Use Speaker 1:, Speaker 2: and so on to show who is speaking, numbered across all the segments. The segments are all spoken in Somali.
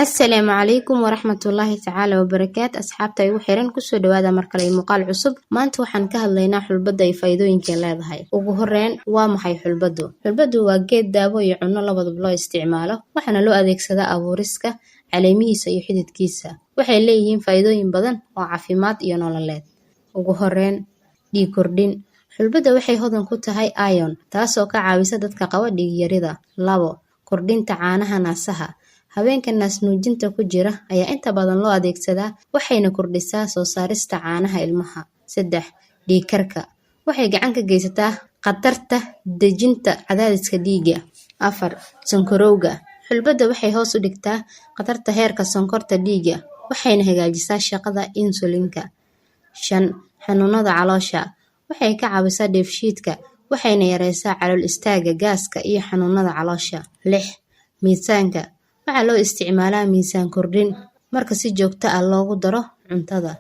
Speaker 1: السلام عليكم ورحمة الله تعالى وبركاته أصحابتي وحيران كسو دوادا مركلي مقال عصب maanta waxaan ka hadlaynaa xulbada iyo faa'iidooyinka ay leedahay. Ugu horreyn waa maxay xulbadu? Xulbadu waa geed daawo iyo cunno labadaba loo isticmaalo waxaana loo adeegsadaa abuuriska caleemihiisa iyo xididkiisa. Waxay leeyihiin faa'iidooyin badan oo caafimaad iyo nololeed. Ugu horreyn dhiig kordhin. Xulbada waxay hodan ku tahay iron taasoo ka caawisa dadka qaba dhiig yarida. 2 kordhinta caanaha naasaha. Haweenka naas nuujinta ku jira ayaa inta badan loo adeegsadaa waxayna kordhisaa soo saarista caanaha ilmaha. 3 dhiig karka. Waxay gacan ka geysataa khatarta dejinta cadaadiska dhiigga. 4 sonkorowga. Xulbada waxay hoos u dhigtaa khatarta heerka sonkorta dhiigga waxayna hagaajisaa shaqada insulinka. 5 xanuunada caloosha. Waxay ka caawisaa dheefshiidka waxayna yareysaa calool istaaga gaaska iyo xanuunada caloosha. 6 miisaanka. Waxaa loo isticmaalaa miisaan kordhin marka si joogto ah loogu daro cuntada.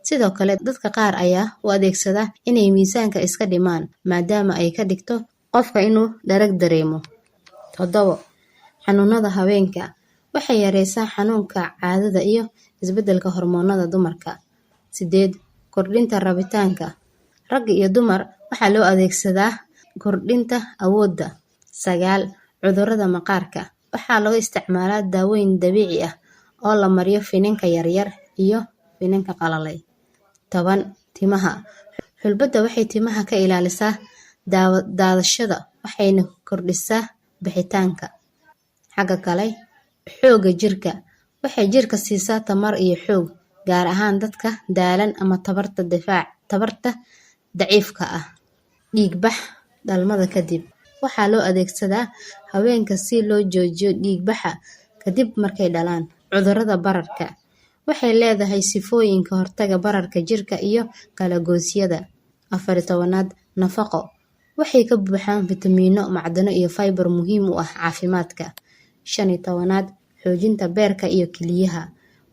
Speaker 1: Sidoo kale dadka qaar ayaa u adeegsada inay miisaanka iska dhimaan maadaama ay ka dhigto qofka inuu dhereg dareemo. 7 xanuunada haweenka. Waxay yareysaa xanuunka caadada iyo isbeddelka hormoonada dumarka. 8 kordhinta rabitaanka. Rag iyo dumar waxaa loo adeegsadaa kordhinta awoodda. 9 cudurrada maqaarka. Waxaa lagu isticmaalaa daawooyin dabiici ah oo la mariyo finanka yaryar iyo finanka qalalay. 10 timaha. Xulbada waxay timaha ka ilaalisaa daadashada waxayna kordhisaa bixitaanka. Xagga kale xoogga jirka. Waxay jirka siisaa tamar iyo xoog gaar ahaan dadka daalan ama tabarta daciifka ah. Dhiig bax dhalmada kadib. Waxaa loo adeegsadaa haweenka si loo joojiyo dhiig baxa kadib markay dhalaan. Cudurrada bararka. Waxay leedahay sifooyin ka hortaga bararka jirka iyo kala goosyada. 14 nafaqo. Waxay ka buuxaan fitamiino, macdano iyo fiber muhiim u ah caafimaadka. 15 xoojinta beerka iyo kilyaha.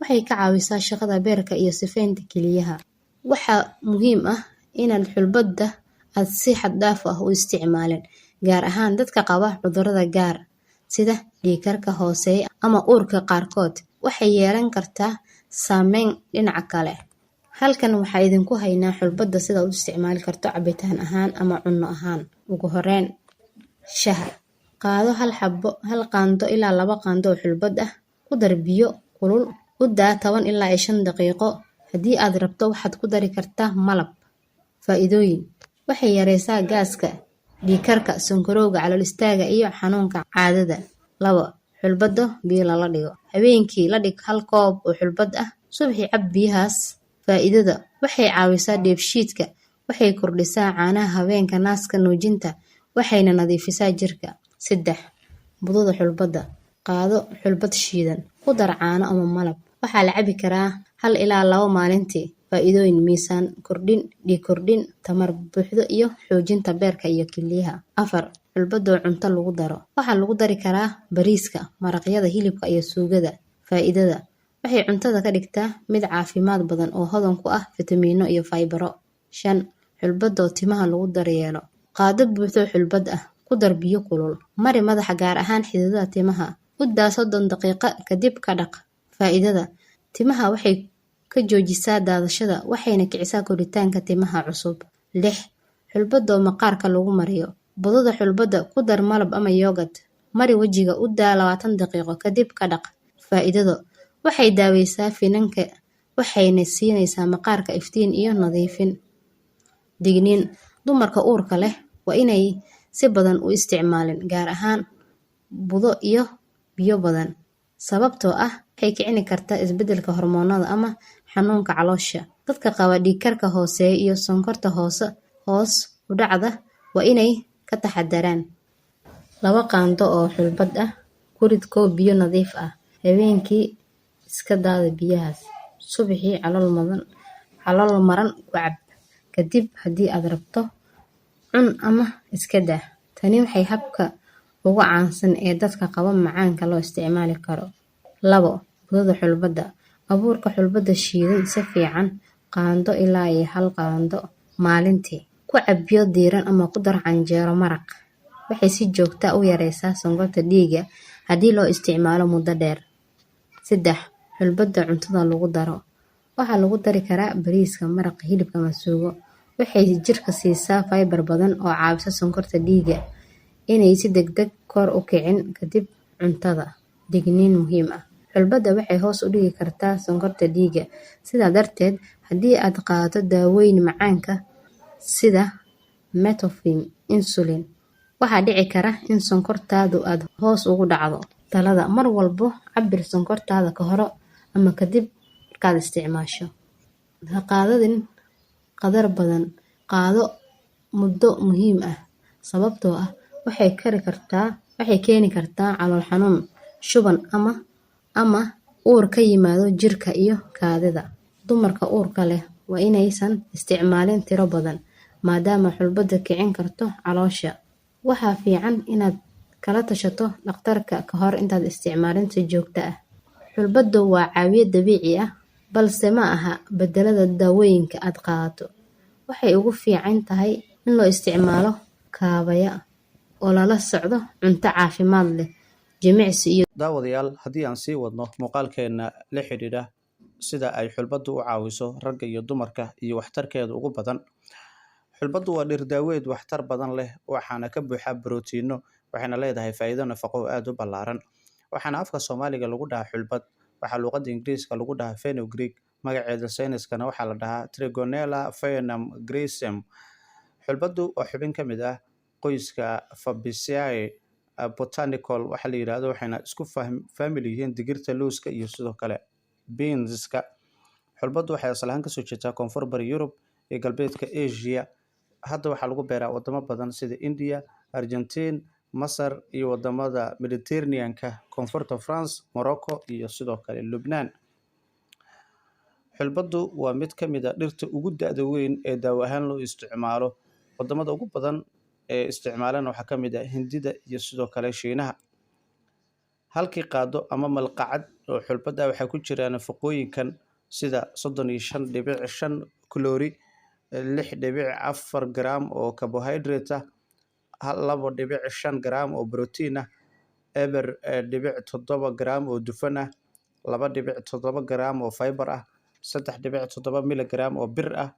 Speaker 1: Waxay ka caawisaa shaqada beerka iyo sifeynta kilyaha. Waxaa muhiim ah inaad xulbada aad si xad dhaaf ah u isticmaalin gaar ahaan dadka qaba cudurrada gaar sida dhiig karka hooseeya ama uurka qaarkood. Waxay yeelan kartaa saameyn dhinaca kale. Halkan waxaa idinku haynaa xulbada sida u isticmaali karto cabitaan ahaan ama cunno ahaan. Ugu horreyn shaah. Qaado hal qaando ilaa 2 qaando oo xulbad ah ku dar biyo kulul u daa 10 ilaa 5 daqiiqo. Haddii aad rabto waxaad ku dari kartaa malab. Faa'iidooyin. Waxay yareysaa gaaska, dhiig karka, sonkorowga, calool istaaga iyo xanuunka caadada. 2 xulbado biyo la dhigo. Habeenkii la dhig 1 koob oo xulbad ah subaxii cab biyahaas. Faa'iidada. Waxay caawisaa dheefshiidka. Waxay kordhisaa caanaha haweenka naaska nuujinta waxayna nadiifisaa jirka. 3 budada xulbada. Qaado xulbad shiidan ku dar caano ama malab. Waxaa la cabi karaa 1 ilaa 2 maalintii. Faa'iidooyin miisaan kordhin, dhiig kordhin, tamar buuxdo iyo xoojinta beerka iyo kilyaha. 4 xulbada cunto lagu daro. Waxaa lagu dari karaa bariiska, maraqyada, hilibka iyo suugada. Faa'iidada. Waxay cuntada ka dhigtaa mid caafimaad badan oo hodan ku ah fitamiino iyo fibero. 5 xulbada timaha lagu daryeelo. Qaado buuxdo xulbad ah ku dar biyo kulul. Mari madaxa gaar ahaan xididada timaha. U daa 30 daqiiqo kadib ka dhaq. Faa'iidada. Timaha waxay ka joojisaa daadashada waxayna kicisaa koritaanka timaha cusub. 6 xulbada maqaarka lagu mariyo. Budada xulbada ku dar malab ama yogurt. Mari wajiga u daa 20 daqiiqo kadib ka dhaq. Faa'iidada. Waxay daaweysaa finanka waxayna siinaysaa maqaarka iftiin iyo nadiifin. Digniin. Dumarka uurka leh waa inay si badan u isticmaalin gaar ahaan budo iyo biyo badan sababtoo ah waxay kicin kartaa isbeddelka hormoonada ama xanuunka caloosha. Dadka qaba dhiig karka hooseeya iyo sonkorta hoos u dhacda waa inay ka taxadaraan. 2 qaando oo xulbad ah ku rid koob biyo nadiif ah. Habeenkii iska daada biyahaas. Subaxii calool maran ku cab. Kadib haddii aad rabto cun ama iska daa. Tani waxay habka ugu caansan ee dadka qaba macaanka loo isticmaali karo. 2 budada xulbada. Abuurka xulbada shiidan si fiican qaando ilaa 1 qaando maalintii. Ku cab biyo diiran ama ku dar canjeero maraq. Waxay si joogto ah u yareysaa sonkorta dhiigga haddii loo isticmaalo muddo dheer. 3. Xulbada cuntada lagu daro. Waxaa lagu dari karaa bariiska, maraqa, hilibka ama suugo. Waxay jirka siisaa fiber badan oo caawisa sonkorta dhiigga inay si degdeg kor u kicin kadib cuntada. Digniin muhiim ah. Xulbada waxay hoos u dhigi kartaa sonkorta dhiigga. Sidaa darteed, haddii aad qaadato daawooyin macaanka sida metformin, insulin, waxaa dhici kara in sonkortaadu aad hoos ugu dhacdo. Talada: mar walbo cabir sonkortaada ka hor ama kadib markaad isticmaasho. Ha qaadatin qadar badan. Qaado muddo muhiim ah sababtoo ah waxay keeni kartaa calool xanuun, shuban ama uur ka yimaado jirka iyo kaadida. Dumarka uurka leh waa inaysan isticmaalin tiro badan maadaama xulbada kicin karto caloosha. Waxaa fiican inaad kala tashato dhakhtarka ka hor intaad isticmaalin si joogto ah. Xulbadu waa caawiye dabiici ah balse ma aha bedelada daawooyinka aad qaadato. Waxay ugu fiican tahay in loo isticmaalo kaabaya oo lala socdo cunto caafimaad leh, jimicsi iyo
Speaker 2: daawadayaal haddii aan sii wadno muuqaalkeena la xidhiidha sida ay xulbadu u caawiso ragga iyo dumarka iyo waxtarkeeda ugu badan. Xulbadu waa dhir daaweed waxtar badan leh waxaana ka buuxa borotiinno waxayna leedahay faa'iido nafaqo oo aad u ballaaran. Waxaana afka Soomaaliga lagu dhahaa xulbad, waxaa luqadda Ingiriiska lagu dhahaa fenugreek, magaceeda sayniskana waxaa la dhahaa Trigonella Faenum-Grisem. Xulbadu waa xubin ka mid ah qoyska Fabaceae botanical waxa la yiraahdo waxayna isku family yihiin digirta, lowska iyo sidoo kale beanska. Xulbadu waxay asal ahaan kasoo jeedaa koonfur bari Yurub iyo galbeedka Asia. Hadda waxaa lagu beeraa wadamo badan sida India, Argentine, Masar iyo wadamada Mediterranean-ka, koonfurta France, Morocco iyo sidoo kale Lubnaan. Xulbadu waa mid ka mid ah dhirta ugu da'da weyn ee daawo ahaan loo isticmaalo. Wadamada ugu badan ee isticmaalana waxaa ka mid ah Hindida iyo sidoo kale Shiinaha. Halkii qaado ama malqacad oo xulbada waxaa ku jira nafaqooyinkan sida 35.5 kaloori, 6.4 gram oo carbohydrate ah, 2.5 gram oo borotiin ah, 0.7 gram oo dufan ah, 2.7 gram oo fiber ah, 3.7 miligram oo bir ah,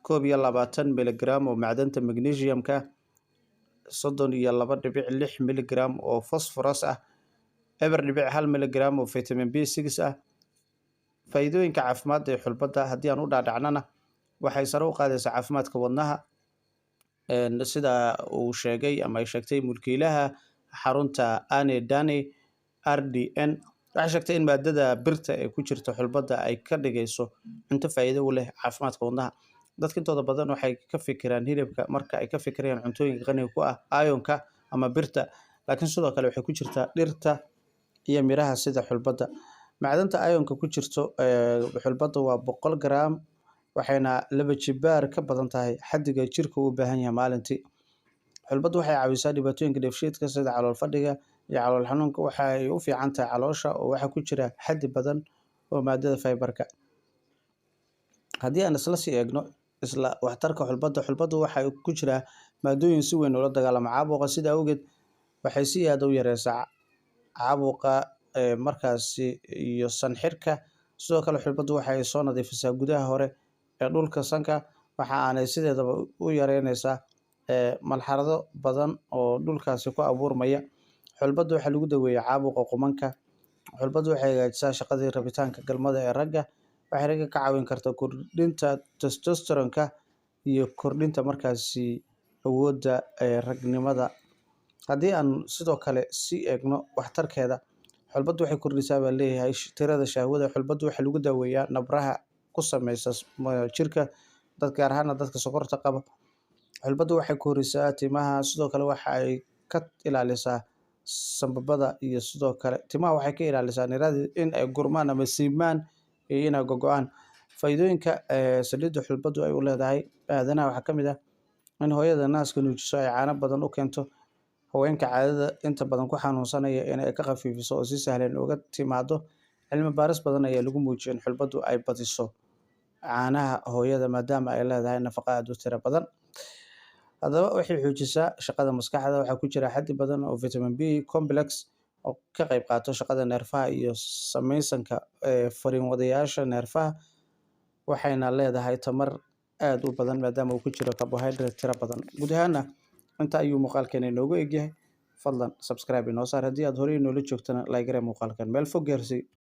Speaker 2: 21 miligram oo macdanta magnesium-ka, 32.6 miligram oo phosphorus ah, 1 miligram oo vitamin B6 ah. Faa'iidooyinka caafimaad ee xulbada haddii aan u dhaadhacnana waxay sare u qaadaysaa caafimaadka wadnaha sida uu sheegay ama ay sheegtay mulkiilaha xarunta Anne Dane RDN. Waxay sheegtay in maadada birta ee ku jirta xulbada ay ka dhigayso cunto faa'iido u leh caafimaadka wadnaha. Dadka intooda badan waxay ka fikiraan hilibka marka ay ka fikirayaan cuntooyinka qaniga ku ah iron-ka ama birta, laakiin sidoo kale waxay ku jirtaa dhirta iyo miraha sida xulbada. Macdanta iron-ka ku jirto xulbada waa 100 gram waxayna 2 jibaar ka badan tahay xaddiga jirka uu u baahan yahay maalintii. Xulbadu waxay caawisaa dhibaatooyinka dheefshiidka sida calool fadhiga iyo calool xanuunka. Waxay u fiican tahay caloosha oo waxaa ku jira xaddi badan oo maadada fiber-ka. Haddii aan isla sii eegno isla waxtarka xulbadu waxay ku jira maadooyin si weyn ula dagaallama caabuqa. Sida awgeed waxay si aad u yareysaa caabuqa markaasi iyo sanxirka. Sidoo kale xulbadu waxay soo nadiifisaa gudaha hore ee dhulka sanka waxa aanay sideedaba u yareynaysaa malxarado badan oo dhulkaasi ku abuurmaya. Xulbadu waxaa lagu daweeyaa caabuqa qumanka. Xulbadu waxay hagaajisaa shaqadii rabitaanka galmada ee ragga. Waxay ragga ka caawin kartaa kordhinta testosterone-ka iyo kordhinta markaasi awoodda ragnimada. Haddii aan sidoo kale sii eegno waxtarkeeda, xulbadu waxay kordhisaa baa leeyahay tirada shahwada. Xulbadu waxaa lagu daweeyaa nabraha ku sameysa jirka gaar ahaan dadka sokorta qaba. Xulbadu waxay korisaa timaha, sidoo kale waxa ay ka ilaalisaa sambabada iyo sidoo kale timaha waxay ka ilaalisaa in ay gurmaan ama siimaan iyo inay gogo'aan. Faa'iidooyinka saliidda xulbadu ay u leedahay aadanaha waxaa ka mid ah in hooyada naaska nuujiso ay caano badan u keento. Haweenka caadada inta badan ku xanuunsanaya in ay ka khafiifiso oo si sahlan uga timaado. Cilmi baaris badan ayaa lagu muujiyay in xulbadu ay badiso caanaha hooyada maadaama ay leedahay nafaqo aad u tiro badan. Haddaba waxay xoojisaa shaqada maskaxda. Waxaa ku jira xaddi badan oo vitamin B complex oo ka qayb qaato shaqada neerfaha iyo samaysanka fariin wadayaasha neerfaha, waxayna leedahay tamar aad u badan maadaama uu ku jiro carbohydrate tiro badan. Guud ahaana inta ayuu muuqaalkeena inoogu egyahay. Fadlan subscribe inoo saar haddii aad horey inoola joogtana like garee muuqaalkan meel fog gaarsii.